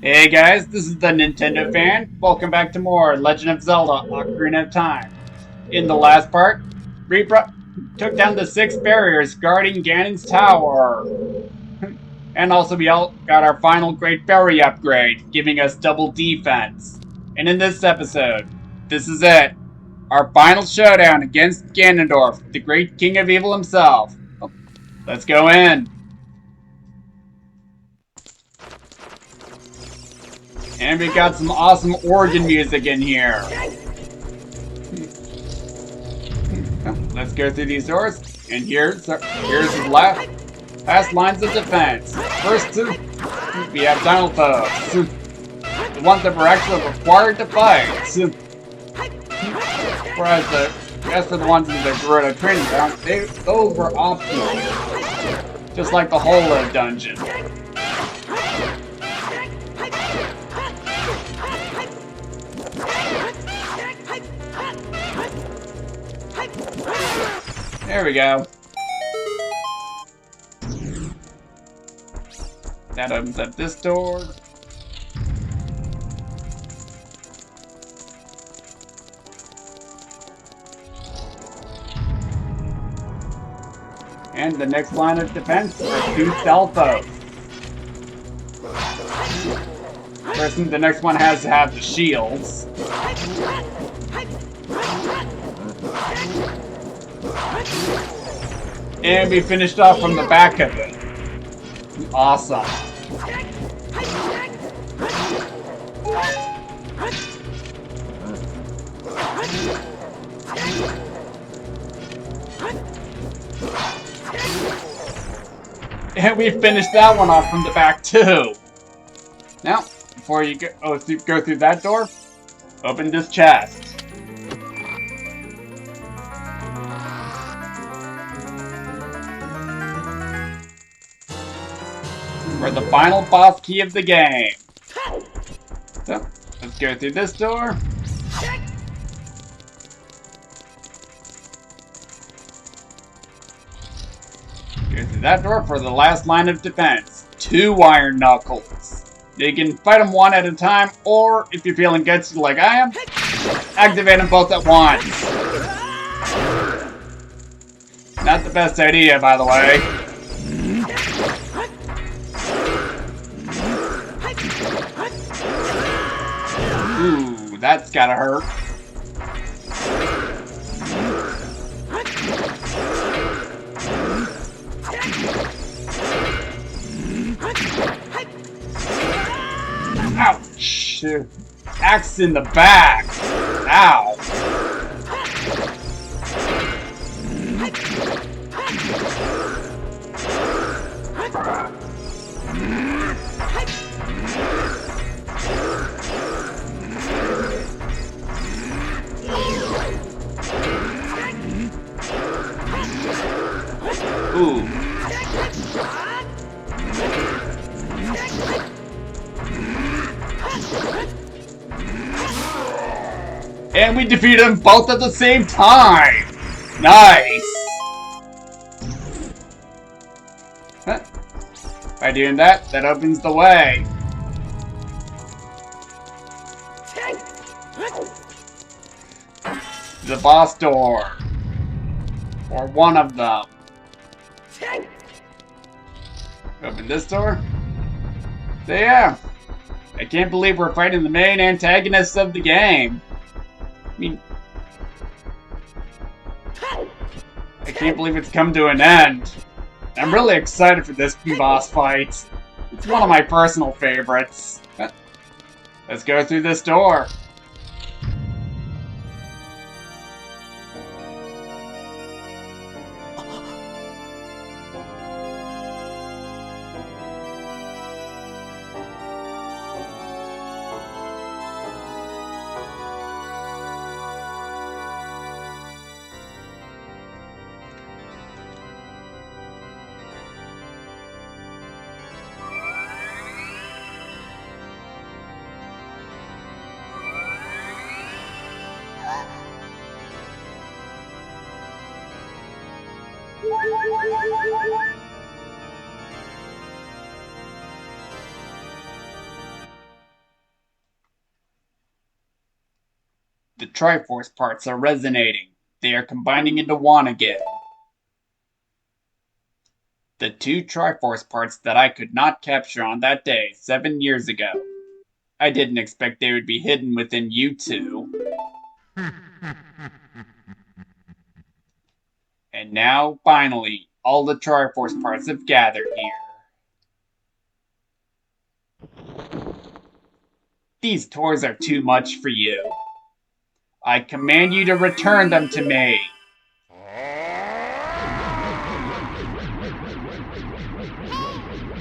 Hey guys, this is the Nintendo fan. Welcome back to more Legend of Zelda: Ocarina of Time. In the last part, we took down the 6 barriers guarding Ganon's tower. And also we all got our final great berry upgrade, giving us double defense. And in this episode, this is it. Our final showdown against Ganondorf, the great king of evil himself. Let's go in. And we got some awesome organ music in here. Let's go through these doors. And here's the last lines of defense. First, we have tunnel foes. The ones that were actually required to fight. Whereas as for the ones in the Gerudo training ground, those were optional. Just like the Holo dungeon. There we go. That opens up this door. And the next line of defense are 2 Stelthos. First, the next one has to have the shields. And we finished off from the back of it. Awesome. And we finished that one off from the back too. Now, before you go through that door, open this chest. For the final boss key of the game. So, let's go through this door. Go through that door for the last line of defense. 2 iron knuckles. You can fight them one at a time, or if you're feeling gutsy like I am, activate them both at once. Not the best idea, by the way. Ooh, that's gotta hurt. Ouch! Axe in the back! Ow! Ooh. And we defeated them both at the same time! Nice! Huh. By doing that, that opens the way. The boss door. Or one of them. Open this door. So yeah, I can't believe we're fighting the main antagonists of the game. I mean, I can't believe it's come to an end. I'm really excited for this boss fight. It's one of my personal favorites. Let's go through this door. The Triforce parts are resonating. They are combining into one again. The two Triforce parts that I could not capture on that day 7 years ago. I didn't expect they would be hidden within you two. And now, finally, all the Triforce parts have gathered here. These toys are too much for you. I command you to return them to me.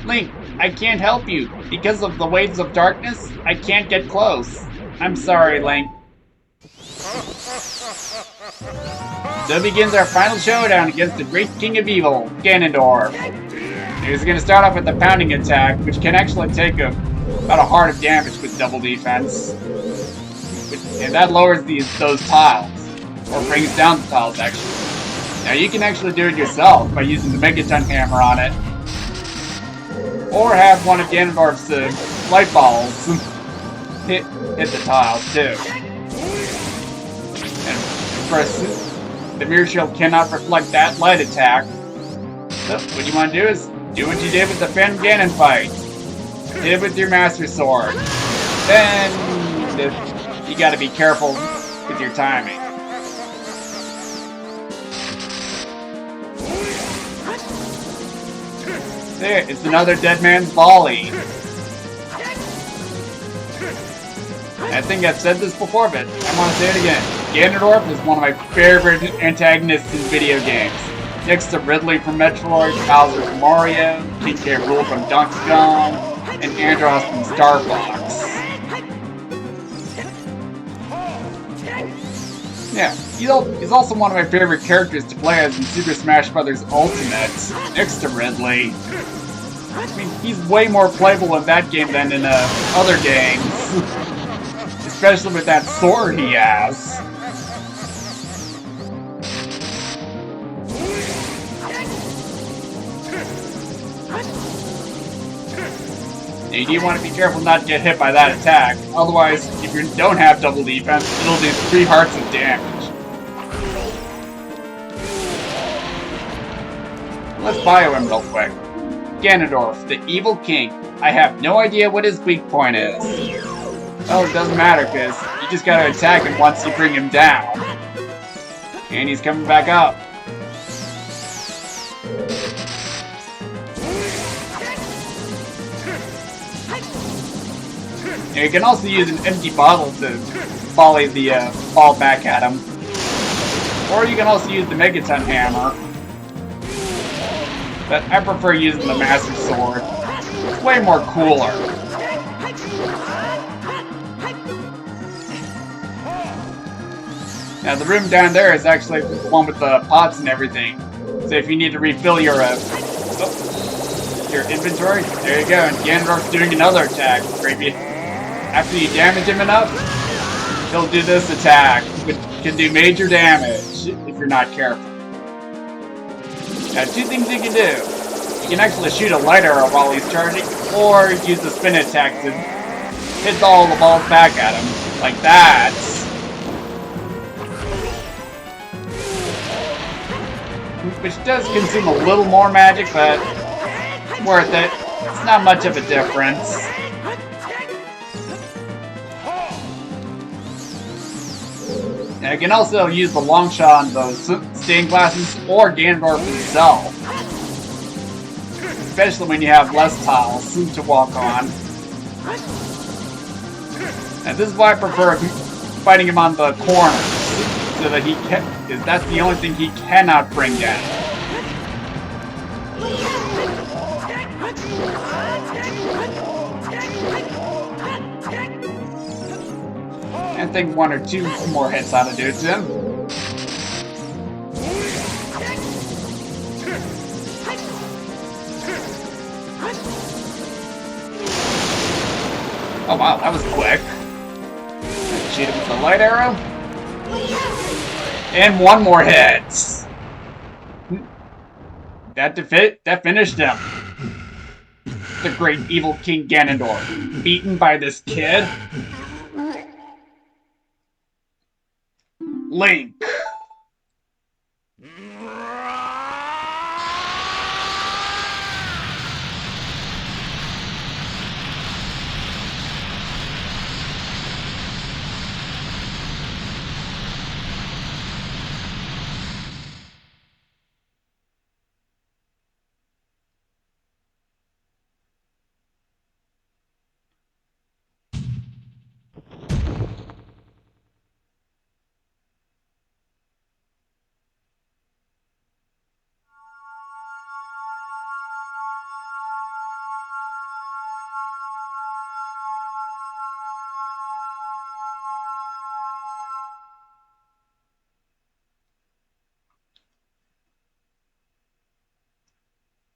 Link, I can't help you. Because of the waves of darkness, I can't get close. I'm sorry, Link. So begins our final showdown against the great king of evil, Ganondorf. He's going to start off with a pounding attack, which can actually take about a heart of damage with double defense. And that lowers those tiles, or brings down the tiles actually. Now you can actually do it yourself by using the Megaton hammer on it. Or have one of Ganondorf's light balls hit the tiles too. And of course, the mirror shield cannot reflect that light attack. So what you want to do is do what you did with the Phantom Ganon fight. Hit it with your Master Sword. Then you gotta be careful with your timing. There, it's another dead man's volley. I think I've said this before, but I want to say it again. Ganondorf is one of my favorite antagonists in video games. Next to Ridley from Metroid, Bowser from Mario, King K. Rool from Donkey Kong, and Andros from Star Fox. Yeah, he's also one of my favorite characters to play as in Super Smash Bros. Ultimate, next to Ridley. I mean, he's way more playable in that game than in other games. Especially with that sword he has. Now, you do want to be careful not to get hit by that attack. Otherwise, if you don't have double defense, it'll do 3 hearts of damage. Let's bio him real quick. Ganondorf, the evil king. I have no idea what his weak point is. Well, it doesn't matter, because you just gotta attack him once you bring him down. And he's coming back up. And you can also use an empty bottle to volley the ball back at him. Or you can also use the Megaton hammer. But I prefer using the Master Sword. It's way more cooler. Now the room down there is actually the one with the pots and everything. So if you need to refill your inventory, there you go. And Ganondorf's doing another attack. After you damage him enough, he'll do this attack, which can do major damage if you're not careful. Now, 2 things you can do. You can actually shoot a light arrow while he's charging, or use the spin attack to hit all the balls back at him, like that. Which does consume a little more magic, but worth it. It's not much of a difference. Now, you can also use the long shot on those stained glasses or Ganondorf himself. Especially when you have less tiles to walk on. And this is why I prefer fighting him on the corners. So that he can, because that's the only thing he cannot bring down. I think 1 or 2 more hits ought to do it to him. Oh wow, that was quick. Shoot him with the light arrow. And 1 more hit. That finished him. The great evil King Ganondorf, beaten by this kid. Link.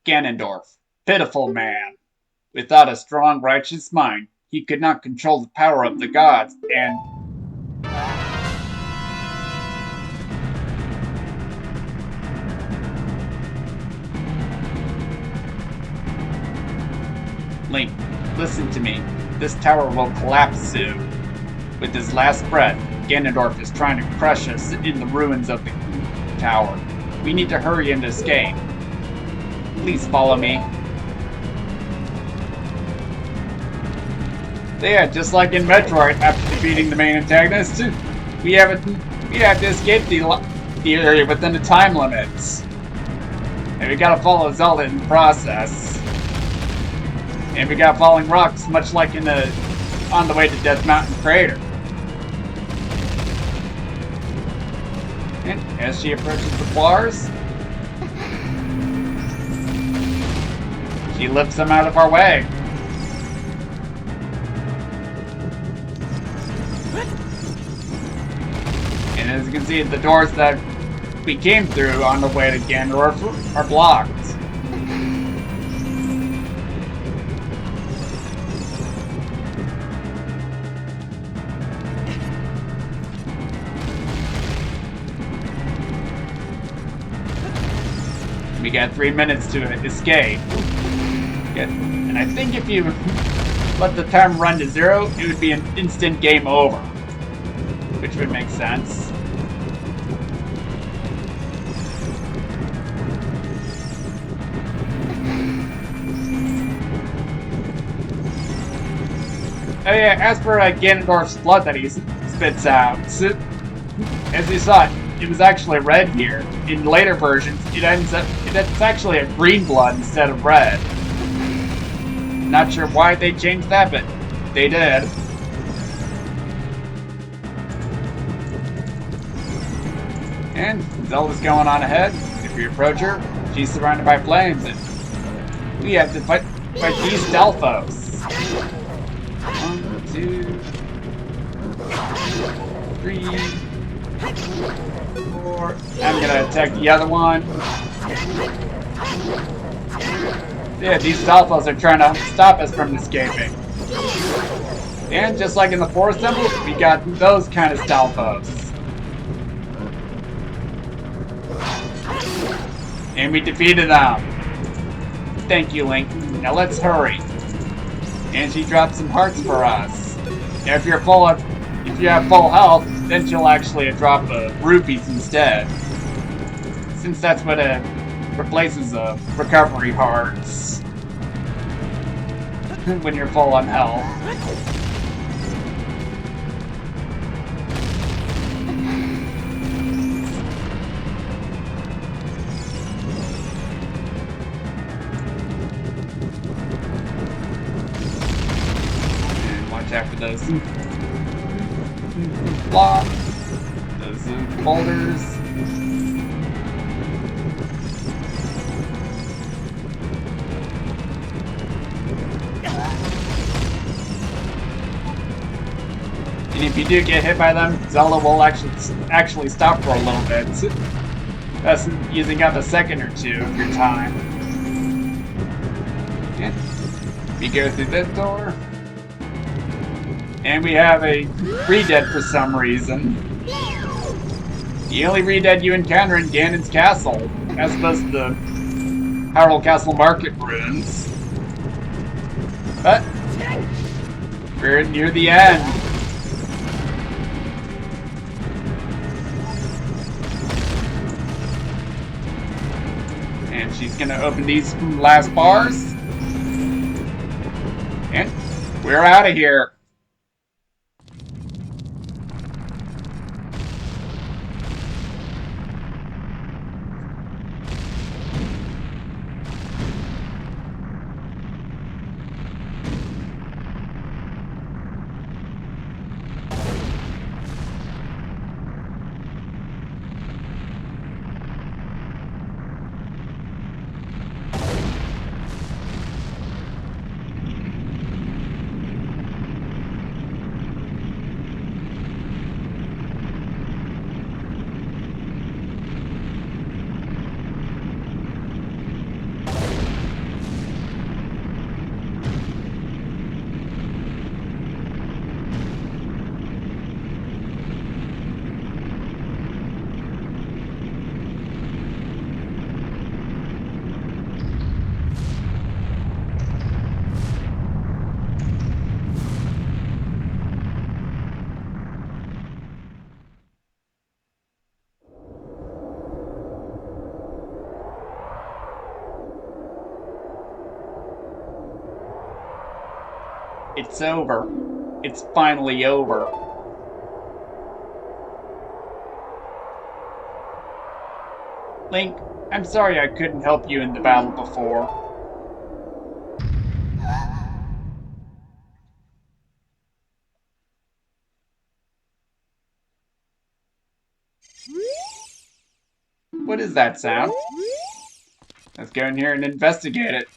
Ganondorf, pitiful man. Without a strong, righteous mind, he could not control the power of the gods, and Link, listen to me. This tower will collapse soon. With his last breath, Ganondorf is trying to crush us in the ruins of the tower. We need to hurry and escape. Please follow me. Yeah, just like in Metroid, after defeating the main antagonist, we have to escape the area within the time limits. And we gotta follow Zelda in the process. And we got falling rocks, much like on the way to Death Mountain Crater. And as she approaches the bars, she lifts them out of our way. And as you can see, the doors that we came through on the way to Ganondorf are blocked. We got 3 minutes to escape. And I think if you let the time run to 0, it would be an instant game over. Which would make sense. Oh yeah, as for Ganondorf's blood that he spits out, as you saw, it was actually red here. In later versions, it's actually a green blood instead of red. Not sure why they changed that, but they did. And Zelda's going on ahead. If you approach her, she's surrounded by flames, and we have to fight these Stalfos. 1, 2, 3, 4. I'm gonna attack the other one. Yeah, these Stalfos are trying to stop us from escaping. And just like in the Forest Temple, we got those kind of Stalfos. And we defeated them. Thank you, Link. Now let's hurry. And she dropped some hearts for us. Now if you have full health, then she'll actually drop rupees instead. Since that's what replaces recovery hearts. When you're full on health. After those blocks, those boulders. And if you do get hit by them, Zelda will actually stop for a little bit. That's using up a second or two of your time. And we go through this door. And we have a re-dead for some reason. The only re-dead you encounter in Ganon's castle, as opposed to the Hyrule Castle Market ruins. But we're near the end. she's gonna open these last bars. And we're out of here. It's over. It's finally over. Link, I'm sorry I couldn't help you in the battle before. What is that sound? Let's go in here and investigate it.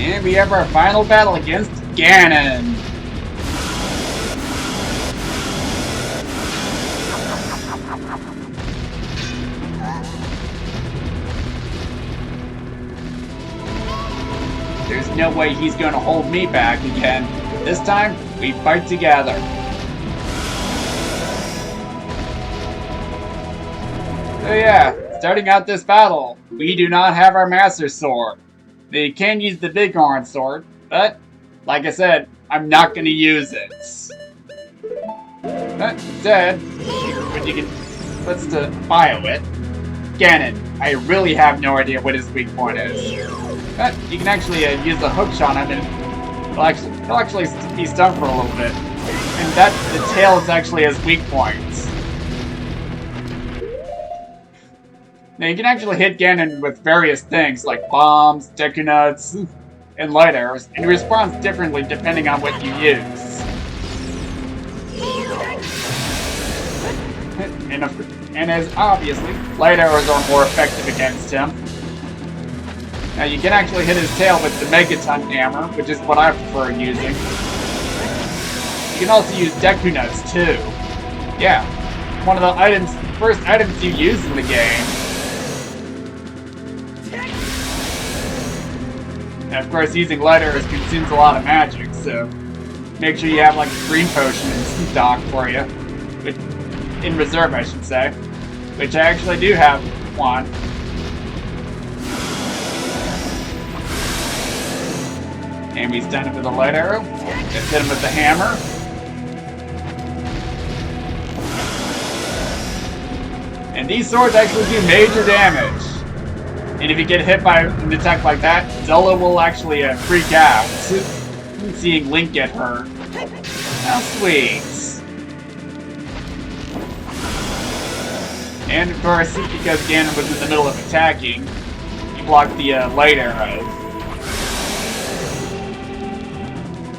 And we have our final battle against Ganon. There's no way he's going to hold me back again. This time, we fight together. So yeah, starting out this battle, we do not have our Master Sword. They can use the Bighorn Sword, but, like I said, I'm not going to use it. But instead, when you can, let's bio it. Ganon, I really have no idea what his weak point is. But you can actually use the hook shot on him, and he'll actually be stunned for a little bit. And the tail is actually his weak point. Now you can actually hit Ganon with various things like bombs, Deku Nuts, and light arrows, and he responds differently depending on what you use. And as obviously, light arrows are more effective against him. Now you can actually hit his tail with the Megaton Hammer, which is what I prefer using. You can also use Deku Nuts too. Yeah, one of the first items you use in the game. And of course, using light arrows consumes a lot of magic, so make sure you have like a green potion in stock for you. In reserve, I should say. Which I actually do have one. And we stun him with a light arrow. Let's hit him with the hammer. And these swords actually do major damage. And if you get hit by an attack like that, Zelda will actually freak out, seeing Link get hurt. How sweet. And of course, because Ganon was in the middle of attacking, he blocked the light arrow.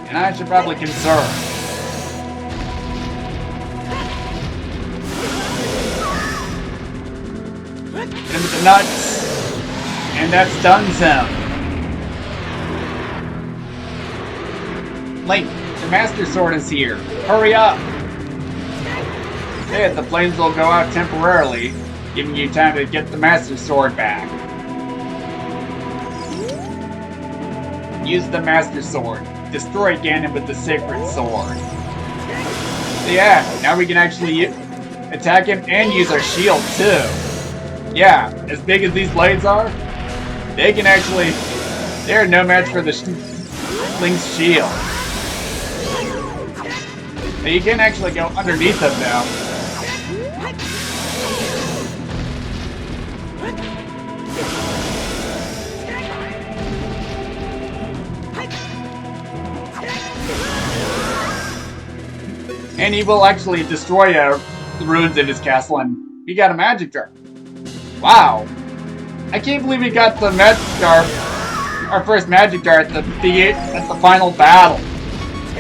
And I should probably conserve. Hit him with the nuts. And that stuns him. Link, Master Sword is here. Hurry up! Yeah, the flames will go out temporarily, giving you time to get the Master Sword back. Use the Master Sword. Destroy Ganon with the Sacred Sword. So yeah, now we can actually attack him and use our shield too. Yeah, as big as these blades are, they can actually... They're no match for the Link's shield. Now you can actually go underneath them now. And he will actually destroy the ruins of his castle, and we got a magic jar. Wow. I can't believe we got the magic jar, our first magic jar at the final battle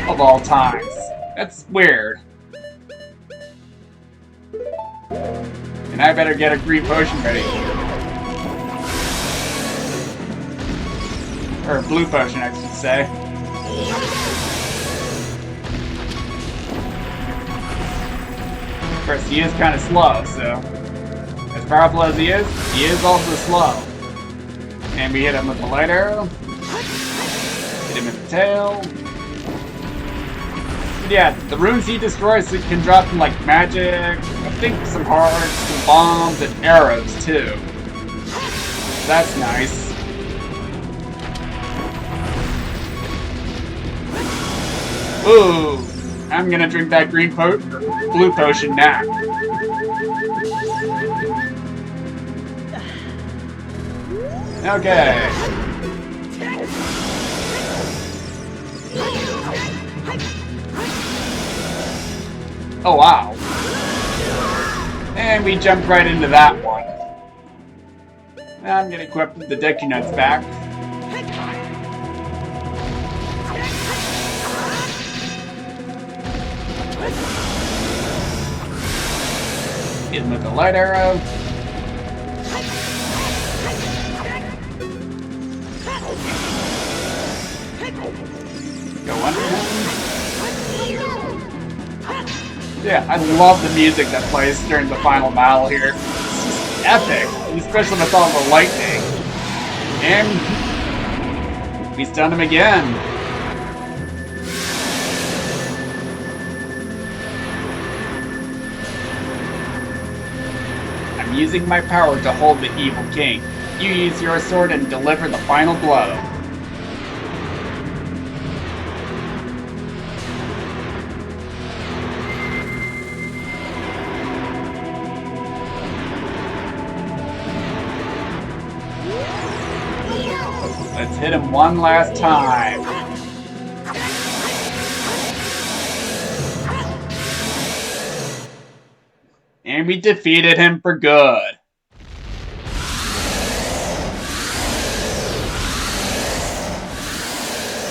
of all times. That's weird. And I better get a green potion ready. Or a blue potion, I should say. Of course, he is kind of slow, so... As powerful as he is also slow. And we hit him with the light arrow. Hit him in the tail. But yeah, the runes he destroys can drop from like magic, I think some hearts, some bombs, and arrows too. That's nice. Ooh! I'm gonna drink that blue potion now. Okay. Oh wow. And we jumped right into that one. Now I'm gonna equip the Deku Nuts back. Hit him with the light arrow. Go under him. Yeah, I love the music that plays during the final battle here. It's just epic, especially with all the lightning. And we stunned him again. I'm using my power to hold the evil king. You use your sword and deliver the final blow. Let's hit him one last time. And we defeated him for good.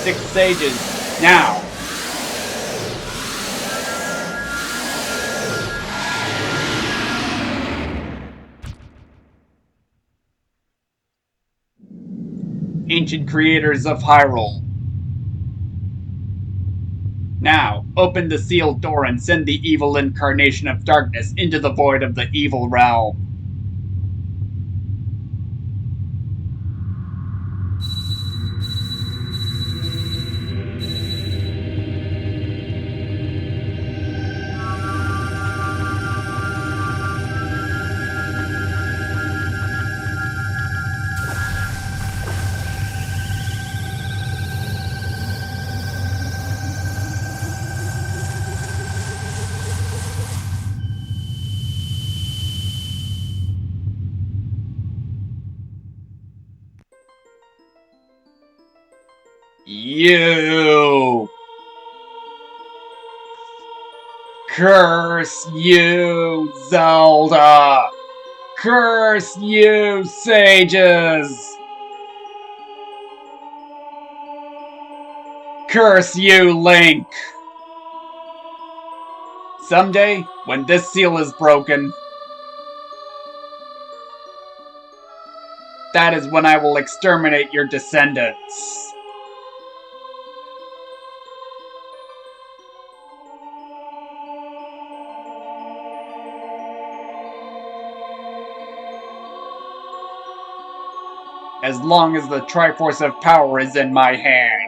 Six sages, now. Ancient creators of Hyrule. Now, open the sealed door and send the evil incarnation of darkness into the void of the evil realm. You! Curse you, Zelda! Curse you, sages! Curse you, Link! Someday, when this seal is broken, that is when I will exterminate your descendants. as long as the Triforce of Power is in my hand.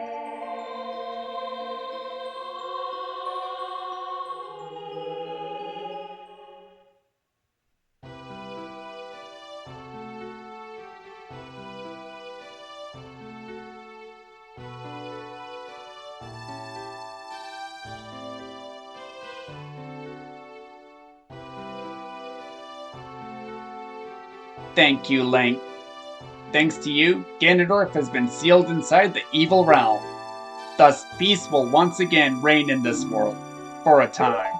Thank you, Link. Thanks to you, Ganondorf has been sealed inside the evil realm. Thus, peace will once again reign in this world, for a time.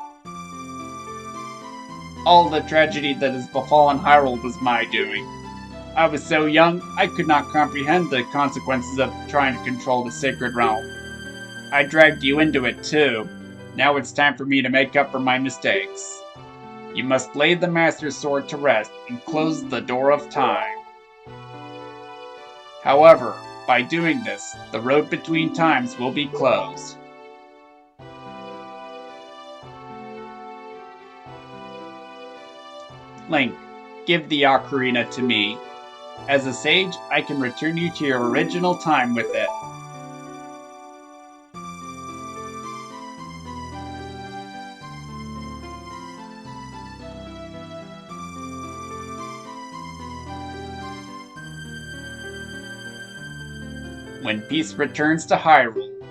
All the tragedy that has befallen Hyrule was my doing. I was so young, I could not comprehend the consequences of trying to control the sacred realm. I dragged you into it too. Now it's time for me to make up for my mistakes. You must lay the Master Sword to rest and close the door of time. However, by doing this, the road between times will be closed. Link, give the Ocarina to me. As a sage, I can return you to your original time with it. When peace returns to Hyrule,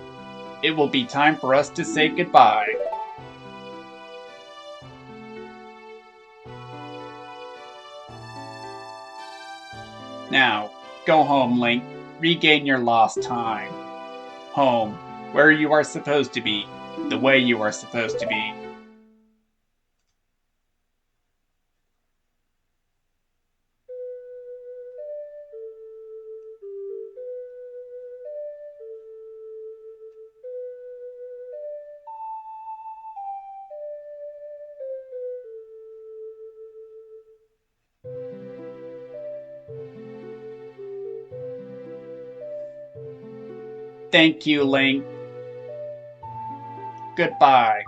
it will be time for us to say goodbye. Now, go home, Link. Regain your lost time. Home, where you are supposed to be, the way you are supposed to be. Thank you, Link. Goodbye.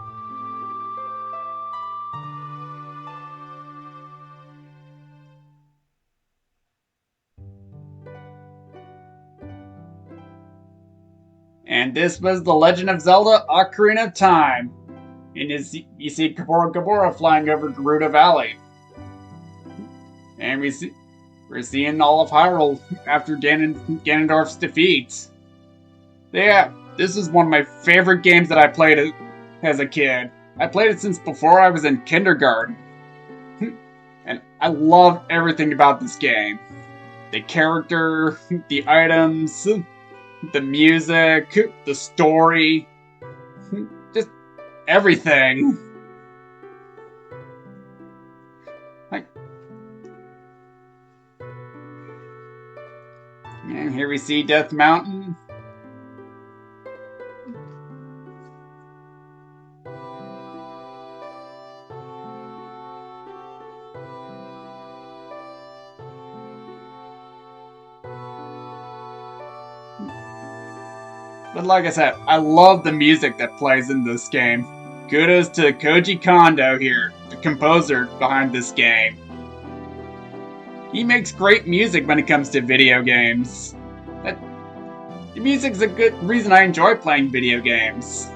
And this was The Legend of Zelda Ocarina of Time. And you see Gabora flying over Gerudo Valley. And we're seeing all of Hyrule after Ganondorf's defeat. Yeah, this is one of my favorite games that I played as a kid. I played it since before I was in kindergarten. And I love everything about this game. The character, the items, the music, the story, just everything. And here we see Death Mountain. But like I said, I love the music that plays in this game. Kudos to Koji Kondo here, the composer behind this game. He makes great music when it comes to video games. The music's a good reason I enjoy playing video games.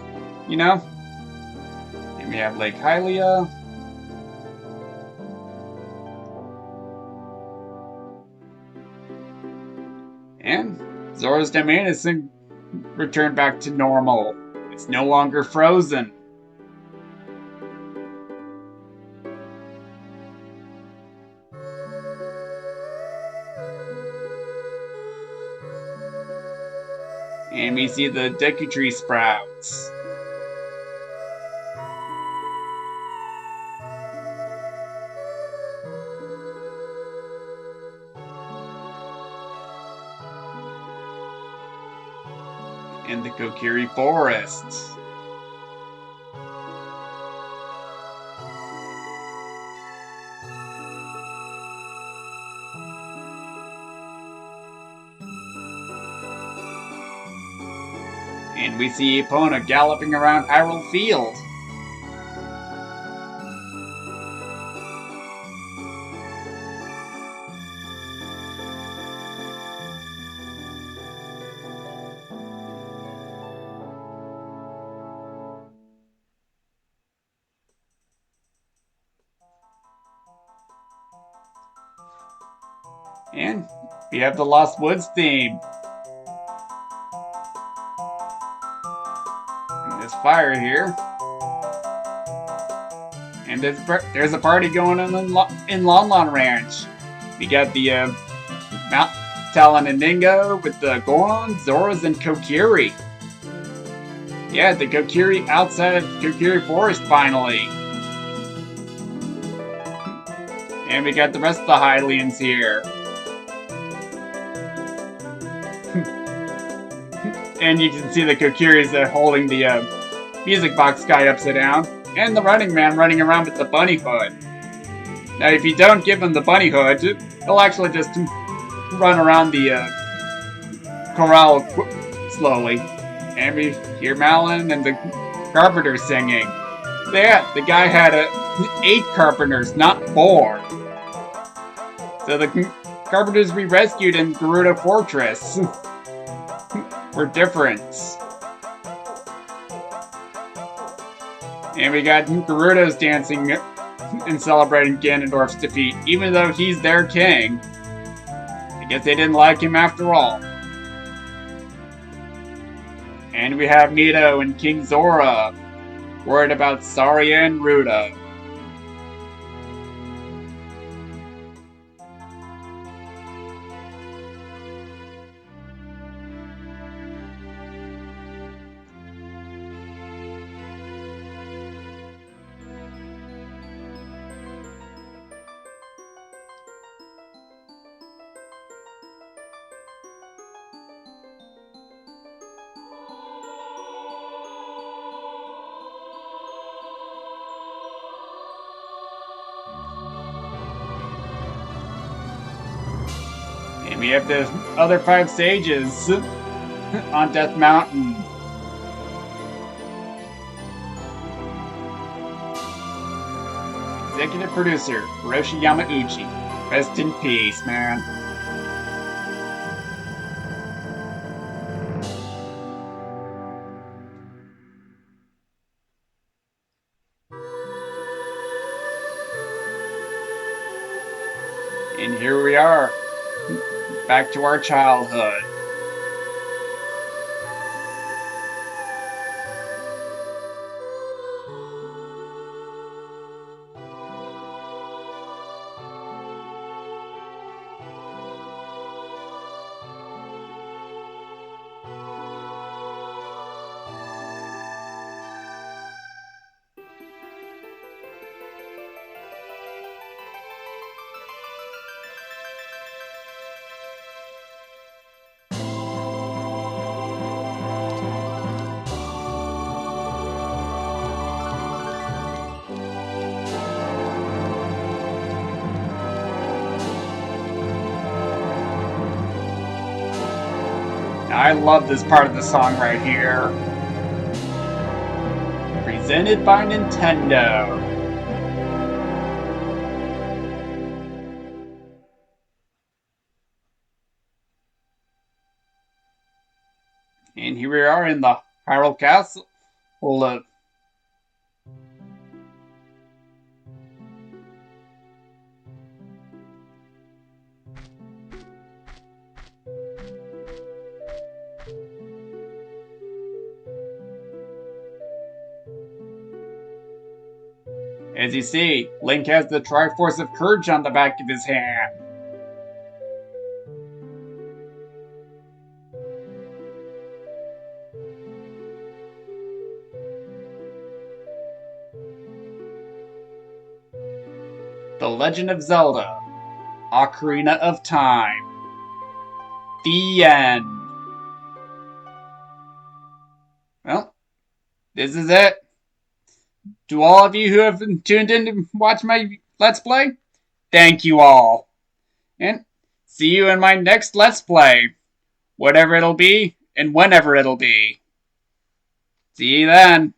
You know? And we have Lake Hylia. And Zora's Domain is returned back to normal. It's no longer frozen. And we see the Deku Tree sprouts. And the Kokiri Forest. And we see Epona galloping around Hyrule Field. And we have the Lost Woods theme. And this fire here. And there's a party going on in Lon Lon Ranch. We got the Mount Talon and Ningo with the Goron, Zoras, and Kokiri. Yeah, the Kokiri outside of Kokiri Forest finally. And we got the rest of the Hylians here. And you can see the Kokiris holding the music box guy upside down. And the running man running around with the bunny hood. Now, if you don't give him the bunny hood, he'll actually just run around the corral slowly. And we hear Malin and the carpenter singing. Yeah, the guy had 8 carpenters, not 4. So the carpenters we rescued in Gerudo Fortress were different. And we got Gerudo's dancing and celebrating Ganondorf's defeat, even though he's their king. I guess they didn't like him after all. And we have Nito and King Zora, worried about Saria and Ruda. And we have the other 5 sages on Death Mountain. Executive producer, Hiroshi Yamauchi. Rest in peace, man. And here we are. Back to our childhood. I love this part of the song right here. Presented by Nintendo. And here we are in the Hyrule Castle. As you see, Link has the Triforce of Courage on the back of his hand. The Legend of Zelda, Ocarina of Time. The end. Well, this is it. To all of you who have tuned in to watch my Let's Play, thank you all. And see you in my next Let's Play, whatever it'll be and whenever it'll be. See you then.